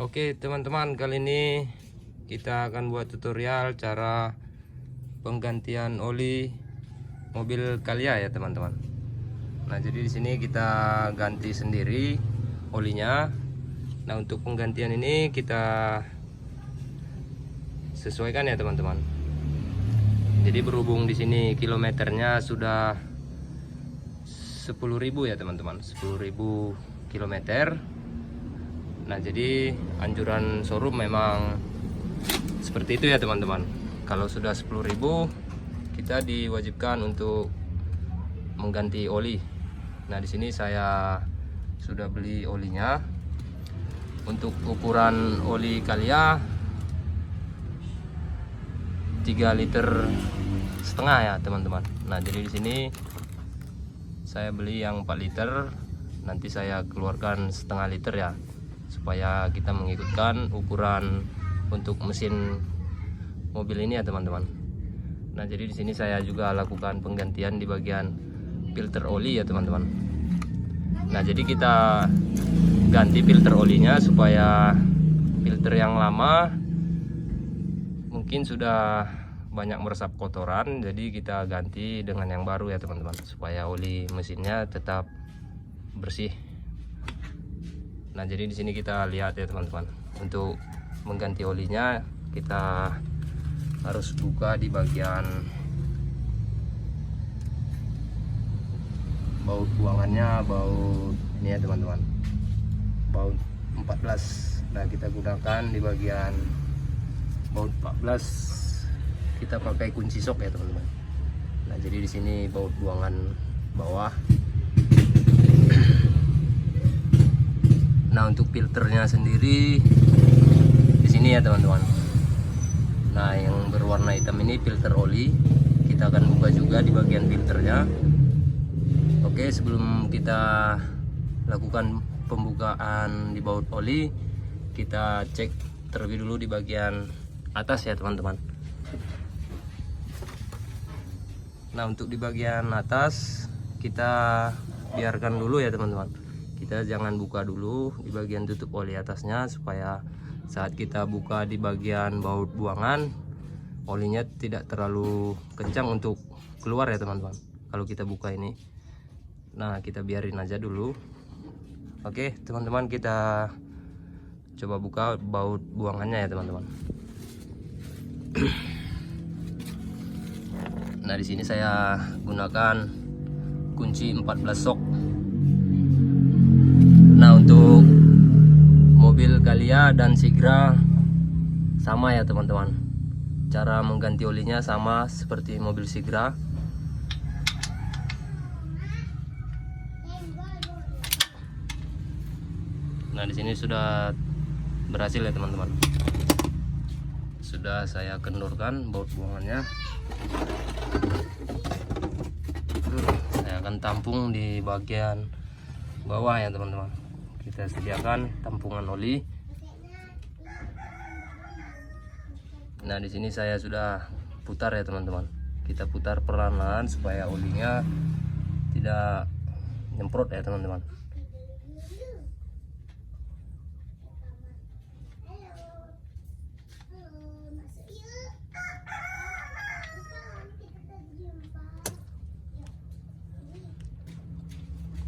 Oke teman-teman, kali ini kita akan buat tutorial cara penggantian oli mobil Calya ya teman-teman. Nah, jadi di sini kita ganti sendiri olinya. Nah, untuk penggantian ini kita sesuaikan ya teman-teman. Jadi berhubung di sini kilometernya sudah 10.000 ya teman-teman, 10.000 kilometer. Nah, jadi anjuran showroom memang seperti itu ya teman-teman. Kalau sudah 10.000 kita diwajibkan untuk mengganti oli. Nah, di sini saya sudah beli olinya. Untuk ukuran oli Calya 3,5 liter ya teman-teman. Nah, jadi di sini saya beli yang 4 liter, nanti saya keluarkan setengah liter ya, supaya kita mengikutkan ukuran untuk mesin mobil ini ya teman-teman. Nah, jadi di sini saya juga lakukan penggantian di bagian filter oli ya teman-teman. Nah, jadi kita ganti filter olinya supaya filter yang lama mungkin sudah banyak meresap kotoran, jadi kita ganti dengan yang baru ya teman-teman, supaya oli mesinnya tetap bersih. Nah, jadi di sini kita lihat ya teman-teman, untuk mengganti olinya kita harus buka di bagian baut buangannya, baut ini ya teman-teman, baut 14. Nah, kita gunakan di bagian baut 14, kita pakai kunci sok ya teman-teman. Nah, jadi di sini baut buangan bawah. Nah, untuk filternya sendiri di sini ya teman-teman. Nah, yang berwarna hitam ini filter oli. Kita akan buka juga di bagian filternya. Oke, sebelum kita lakukan pembukaan di baut oli, kita cek terlebih dulu di bagian atas ya teman-teman. Nah, untuk di bagian atas kita biarkan dulu ya teman-teman. Kita jangan buka dulu di bagian tutup oli atasnya, supaya saat kita buka di bagian baut buangan olinya tidak terlalu kencang untuk keluar ya teman-teman kalau kita buka ini. Nah, kita biarin aja dulu. Oke teman-teman, kita coba buka baut buangannya ya teman-teman. Nah, di sini saya gunakan kunci 14 sok. Nah, untuk mobil Calya dan Sigra sama ya teman-teman, cara mengganti olinya sama seperti mobil Sigra. Nah, di sini sudah berhasil ya teman-teman, sudah saya kendorkan baut buangannya. Saya akan tampung di bagian bawah ya teman-teman. Kita sediakan tampungan oli. Nah, di sini saya sudah putar ya teman-teman. Kita putar perlahan supaya olinya tidak nyemprot ya teman-teman.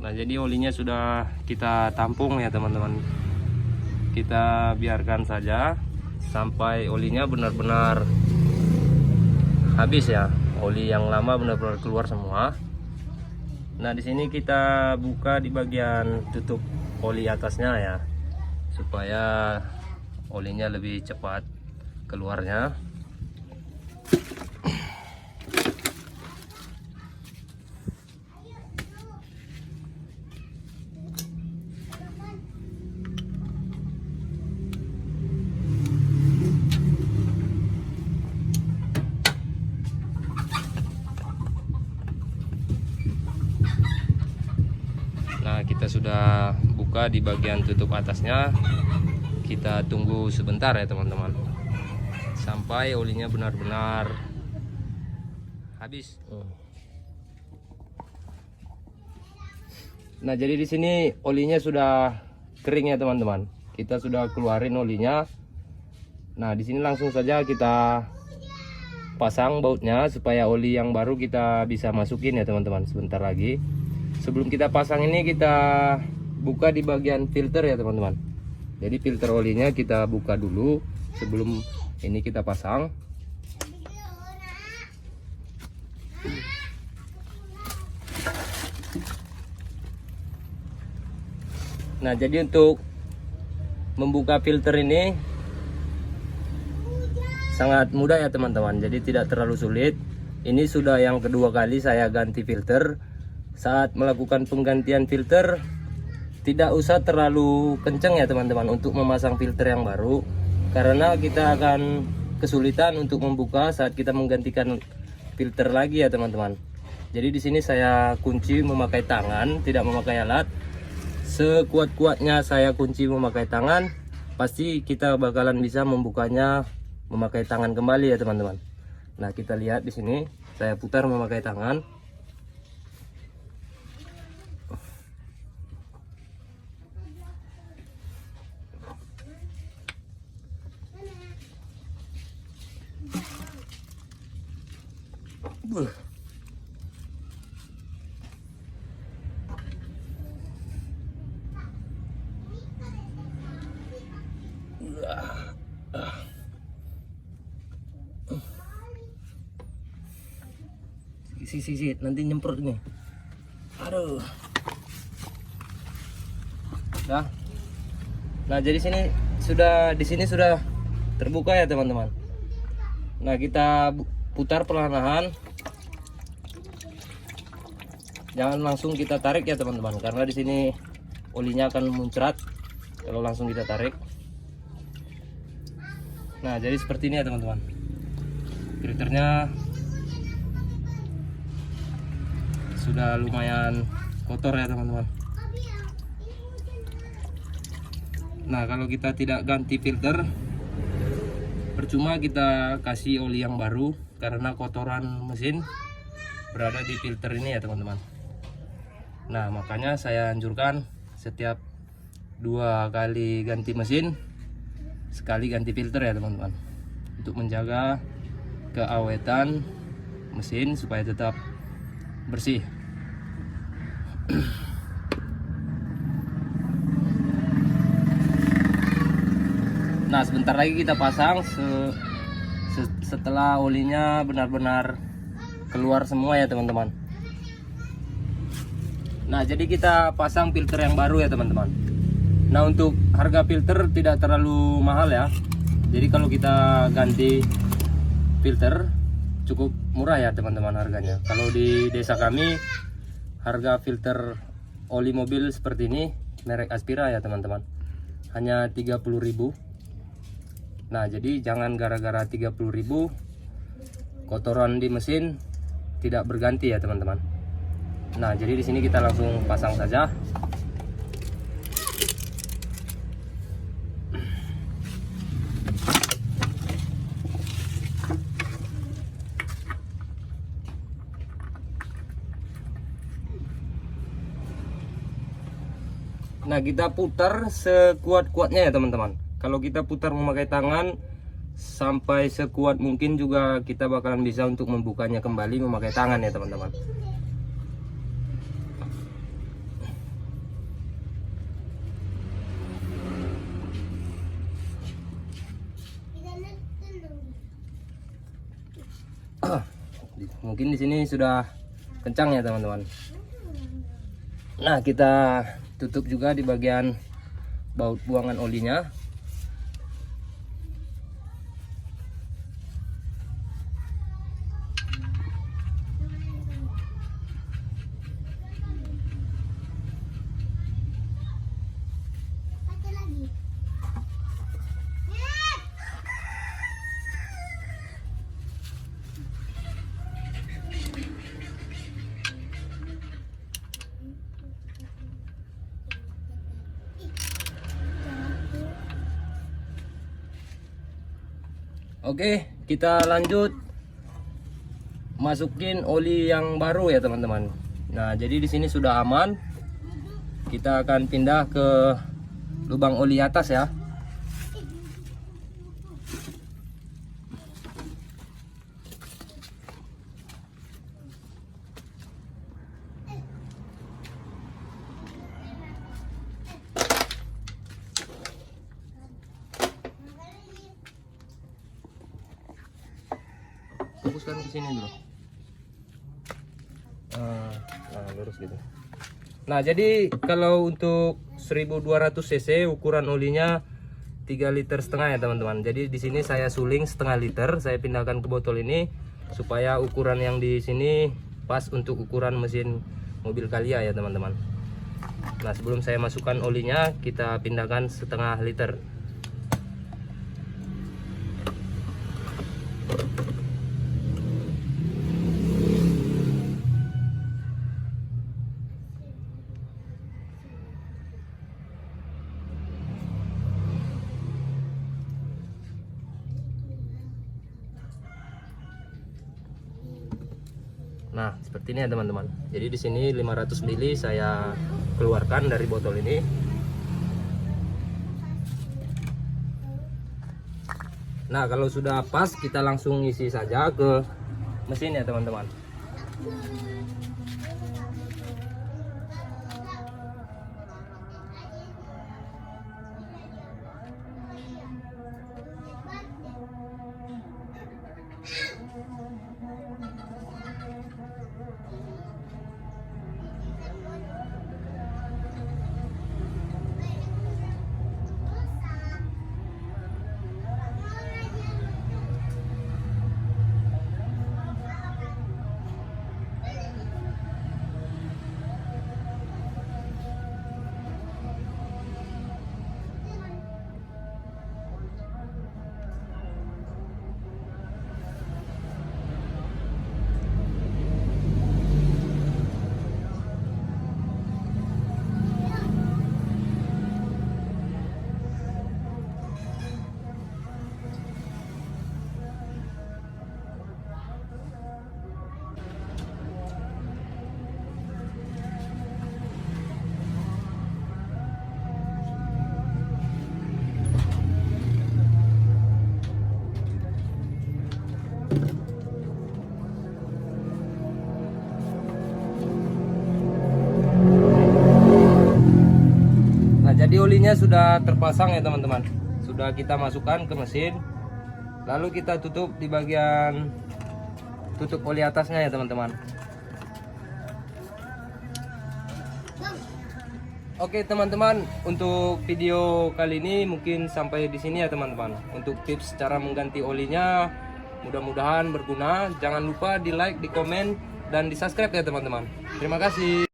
Nah, jadi olinya sudah kita tampung ya teman-teman. Kita biarkan saja sampai olinya benar-benar habis ya. Oli yang lama benar-benar keluar semua. Nah, di sini kita buka di bagian tutup oli atasnya ya, supaya olinya lebih cepat keluarnya. Nah, kita sudah buka di bagian tutup atasnya. Kita tunggu sebentar ya teman-teman, sampai olinya benar-benar habis. Nah, jadi di sini olinya sudah kering ya teman-teman. kita sudah keluarin olinya. Nah, di sini langsung saja kita pasang bautnya supaya oli yang baru kita bisa masukin ya teman-teman. Sebentar lagi. Sebelum kita pasang ini, kita buka di bagian filter ya teman-teman. Jadi filter olinya kita buka dulu sebelum ini kita pasang. Nah, jadi untuk membuka filter ini sangat mudah ya teman-teman. Jadi tidak terlalu sulit. Ini sudah yang kedua kali saya ganti filter. Saat melakukan penggantian filter, tidak usah terlalu kencang ya teman-teman untuk memasang filter yang baru, karena kita akan kesulitan untuk membuka saat kita menggantikan filter lagi ya teman-teman. Jadi di sini saya kunci memakai tangan, tidak memakai alat. Sekuat-kuatnya saya kunci memakai tangan, pasti kita bakalan bisa membukanya memakai tangan kembali ya teman-teman. Nah, kita lihat di sini saya putar memakai tangan. Sisi nanti nyemprot nih. Aduh. Nah, jadi di sini sudah terbuka ya teman-teman. Nah, kita putar perlahan-lahan. Jangan langsung kita tarik ya teman-teman, karena di sini olinya akan muncrat kalau langsung kita tarik. Nah, jadi seperti ini ya teman-teman. Filternya sudah lumayan kotor ya teman-teman. Nah, kalau kita tidak ganti filter, percuma kita kasih oli yang baru, karena kotoran mesin berada di filter ini ya teman-teman. Nah, makanya saya anjurkan setiap 2 kali ganti mesin, sekali ganti filter ya teman-teman, untuk menjaga keawetan mesin supaya tetap bersih. Nah, sebentar lagi kita pasang setelah olinya benar-benar keluar semua ya teman-teman. Nah, jadi kita pasang filter yang baru ya teman-teman. Nah, untuk harga filter tidak terlalu mahal ya. Jadi kalau kita ganti filter cukup murah ya teman-teman harganya. Kalau di desa kami harga filter oli mobil seperti ini merek Aspira ya teman-teman, hanya 30.000. Nah, jadi jangan gara-gara 30.000 kotoran di mesin tidak berganti ya teman-teman. Nah, jadi di sini kita langsung pasang saja. Nah, kita putar sekuat-kuatnya ya teman-teman. Kalau kita putar memakai tangan sampai sekuat mungkin juga kita bakalan bisa untuk membukanya kembali memakai tangan ya teman-teman. Mungkin di sini sudah kencang ya teman-teman. Nah, kita tutup juga di bagian baut buangan olinya. Oke, kita lanjut masukin oli yang baru ya teman-teman. Nah, jadi di sini sudah aman. Kita akan pindah ke lubang oli atas ya. Fokuskan ke sini dulu. Nah, lurus gitu. Nah, jadi kalau untuk 1200 cc ukuran olinya 3,5 liter ya teman-teman. Jadi di sini saya suling setengah liter, saya pindahkan ke botol ini supaya ukuran yang di sini pas untuk ukuran mesin mobil Calya ya teman-teman. Nah, sebelum saya masukkan olinya, kita pindahkan setengah liter. Nah, seperti ini ya teman-teman. Jadi di sini 500 ml saya keluarkan dari botol ini. Nah, kalau sudah pas kita langsung isi saja ke mesin ya teman-teman. Jadi olinya sudah terpasang ya teman-teman. Sudah kita masukkan ke mesin. Lalu kita tutup di bagian tutup oli atasnya ya teman-teman. Oke teman-teman, untuk video kali ini mungkin sampai di sini ya teman-teman. Untuk tips cara mengganti olinya mudah-mudahan berguna. Jangan lupa di like, di komen, dan di subscribe ya teman-teman. Terima kasih.